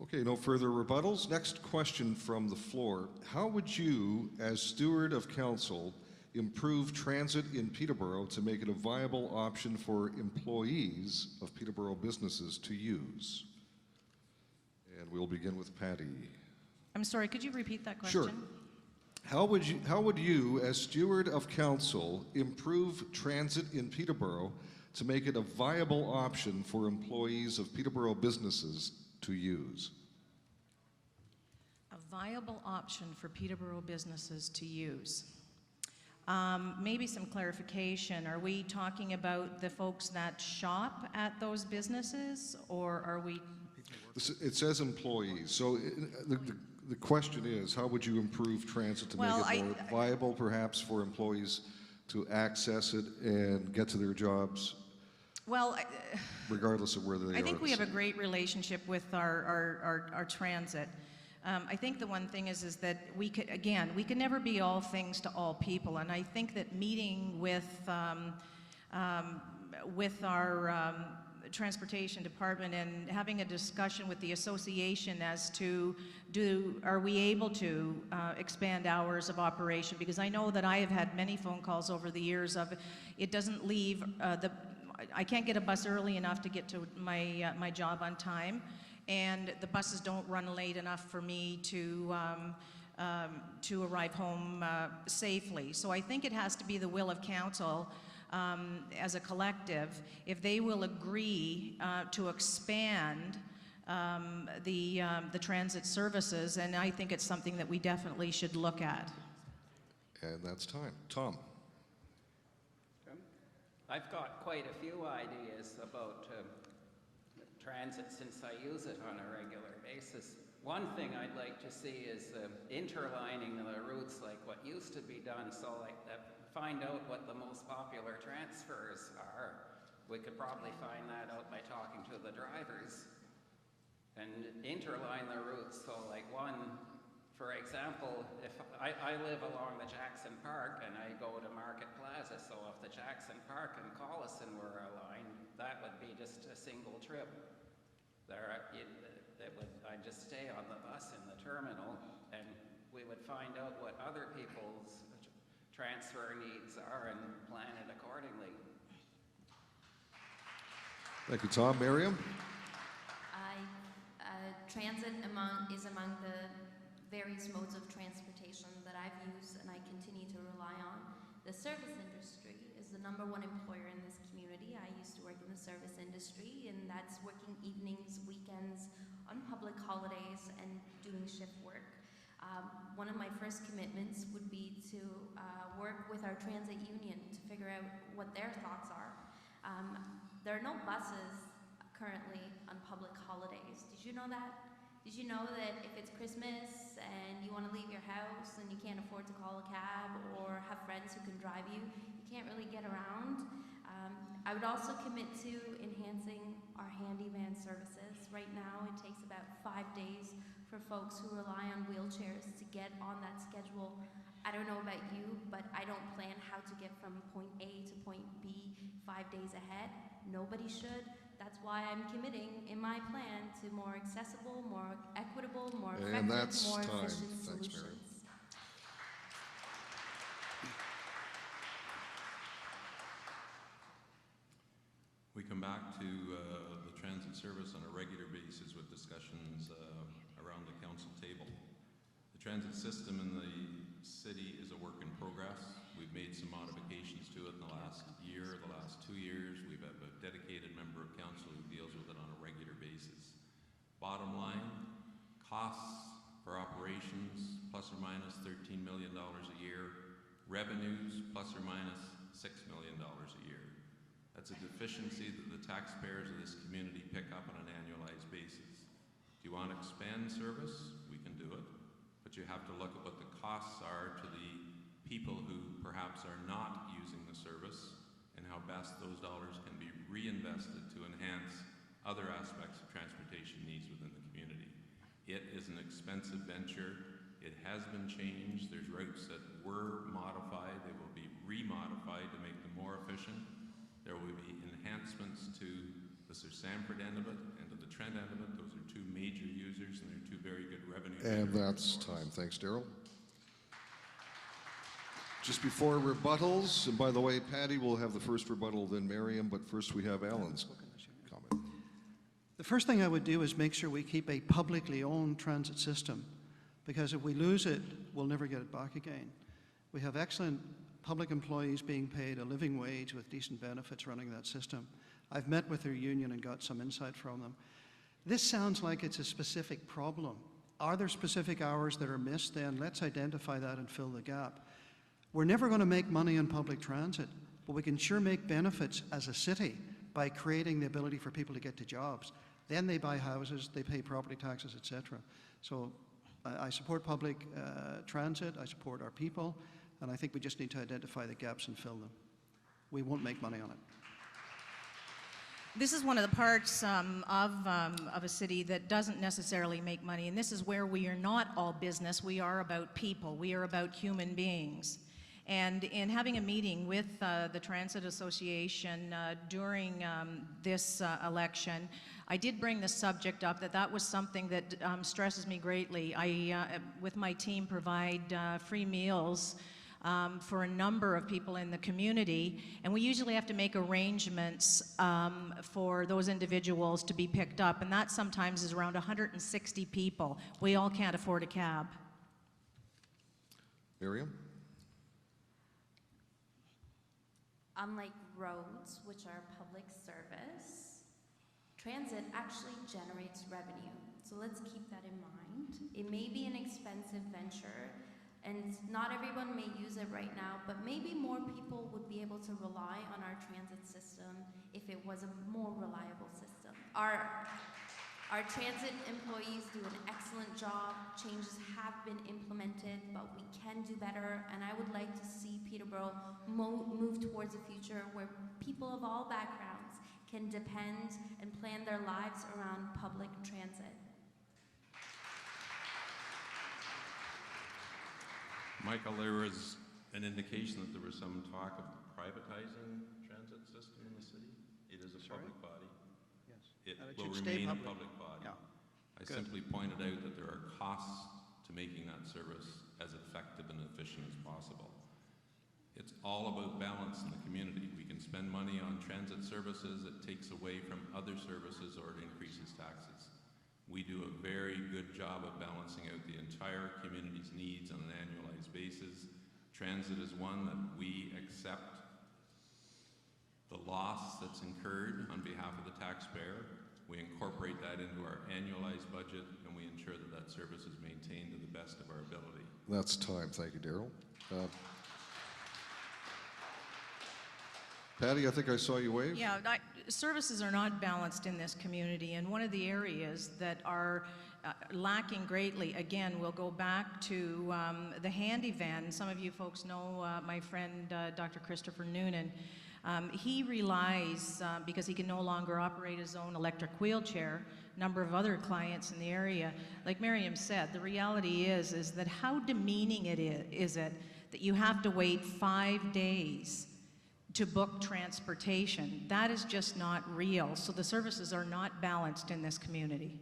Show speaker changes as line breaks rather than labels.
Okay, no further rebuttals. Next question from the floor. How would you, as steward of council, improve transit in Peterborough to make it a viable option for employees of Peterborough businesses to use? And we'll begin with Patty.
I'm sorry, could you repeat that question?
Sure. How would you, as steward of council, improve transit in Peterborough to make it a viable option for employees of Peterborough businesses to use?
A viable option for Peterborough businesses to use. Maybe some clarification. Are we talking about the folks that shop at those businesses, or are we?
It says employees. So the question is, how would you improve transit to make it more viable, perhaps, for employees to access it and get to their jobs? Well, regardless of where they are.
I think we have a great relationship with our transit. I think the one thing is that we can never be all things to all people, and I think that meeting with our transportation department and having a discussion with the association as to are we able to expand hours of operation, because I know that I have had many phone calls over the years of it doesn't leave I can't get a bus early enough to get to my job on time, and the buses don't run late enough for me to arrive home safely. So I think it has to be the will of council as a collective, if they will agree to expand the transit services, and I think it's something that we definitely should look at.
And that's time. Tom.
I've got quite a few ideas about transit since I use it on a regular basis. One thing I'd like to see is interlining the routes like what used to be done, so like find out what the most popular transfers are. We could probably find that out by talking to the drivers and interline the routes. So like one, for example, if I live along the Jackson Park and I go to Market Plaza, so if the Jackson Park and Collison were aligned, that would be just a single trip. I'd just stay on the bus in the terminal, and we would find out what other people's transfer needs are and plan it accordingly.
Thank you, Tom. Miriam?
Transit is among the various modes of transportation that I've used and I continue to rely on. The service industry is the #1 employer in this community. I used to work in the service industry, and that's working evenings, weekends, on public holidays, and doing shift work. One of my first commitments would be to work with our transit union to figure out what their thoughts are. There are no buses currently on public holidays. Did you know that? Did you know that if it's Christmas and you want to leave your house and you can't afford to call a cab or have friends who can drive you, you can't really get around? I would also commit to enhancing our handy van services. Right now it takes about 5 days for folks who rely on wheelchairs to get on that schedule. I don't know about you, but I don't plan how to get from point A to point B 5 days ahead. Nobody should. That's why I'm committing in my plan to more accessible, more equitable, more effective, more efficient solutions.
We come back to the transit service on a regular basis with discussions around the council table. The transit system in the city is a work in progress. We've made some modifications to it in the last year, the last 2 years. We've had a dedicated member of council who deals with it on a regular basis. Bottom line, costs for operations plus or minus $13 million a year, revenues plus or minus $6 million a year. That's a deficiency that the taxpayers of this community pick up on an annualized basis. Do you want to expand service? We can do it, but you have to look at what the costs are to the people who perhaps are not using the service and how best those dollars can be reinvested to enhance other aspects of transportation needs within the community. It is an expensive venture. It has been changed. There's routes that were modified. They will be remodified to make them more efficient. There will be enhancements to the Sir Sanford end of it and to the Trent end of it. Those are two major users very good revenue.
And that's time. Thanks, Daryl. Just before rebuttals, and by the way, Patty will have the first rebuttal, then Miriam, but first we have Alan's comment.
The first thing I would do is make sure we keep a publicly owned transit system, because if we lose it, we'll never get it back again. We have excellent public employees being paid a living wage with decent benefits running that system. I've met with their union and got some insight from them. This sounds like it's a specific problem. Are there specific hours that are missed? Then let's identify that and fill the gap. We're never going to make money on public transit, but we can sure make benefits as a city by creating the ability for people to get to jobs. Then they buy houses, they pay property taxes, etc. So I support public transit, I support our people, and I think we just need to identify the gaps and fill them. We won't make money on it.
This is one of the parts of a city that doesn't necessarily make money, and this is where we are not all business. We are about people. We are about human beings. And in having a meeting with the Transit Association during this election, I did bring the subject up that was something that stresses me greatly. I, with my team, provide free meals for a number of people in the community, and we usually have to make arrangements for those individuals to be picked up, and that sometimes is around 160 people. We all can't afford a cab.
Miriam?
Unlike roads, which are public service, transit actually generates revenue. So let's keep that in mind. It may be an expensive venture, and not everyone may use it right now, but maybe more people would be able to rely on our transit system if it was a more reliable system. Our transit employees do an excellent job. Changes have been implemented, but we can do better, and I would like to see Peterborough move towards a future where people of all backgrounds can depend and plan their lives around public transit.
Michael, there was an indication that there was some talk of privatizing transit system in the city. It is a public body.
Yes.
It
And it
will
should stay
remain a
public.
public body.
Yeah.
I
Good.
simply pointed out that there are costs to making that service as effective and efficient as possible. It's all about balance in the community. We can spend money on transit services, it takes away from other services, or it increases taxes. We do a very good job of balancing out the entire community's needs on an annualized basis. Transit is one that we accept the loss that's incurred on behalf of the taxpayer. We incorporate that into our annualized budget, and we ensure that that service is maintained to the best of our ability.
That's time. Thank you, Daryl. Patty, I think I saw you wave.
Yeah, services are not balanced in this community, and one of the areas that are lacking greatly, again, we'll go back to the handy van. Some of you folks know my friend Dr. Christopher Noonan. He relies, because he can no longer operate his own electric wheelchair, a number of other clients in the area. Like Miriam said, the reality is that how demeaning is it that you have to wait 5 days to book transportation? That is just not real. So the services are not balanced in this community.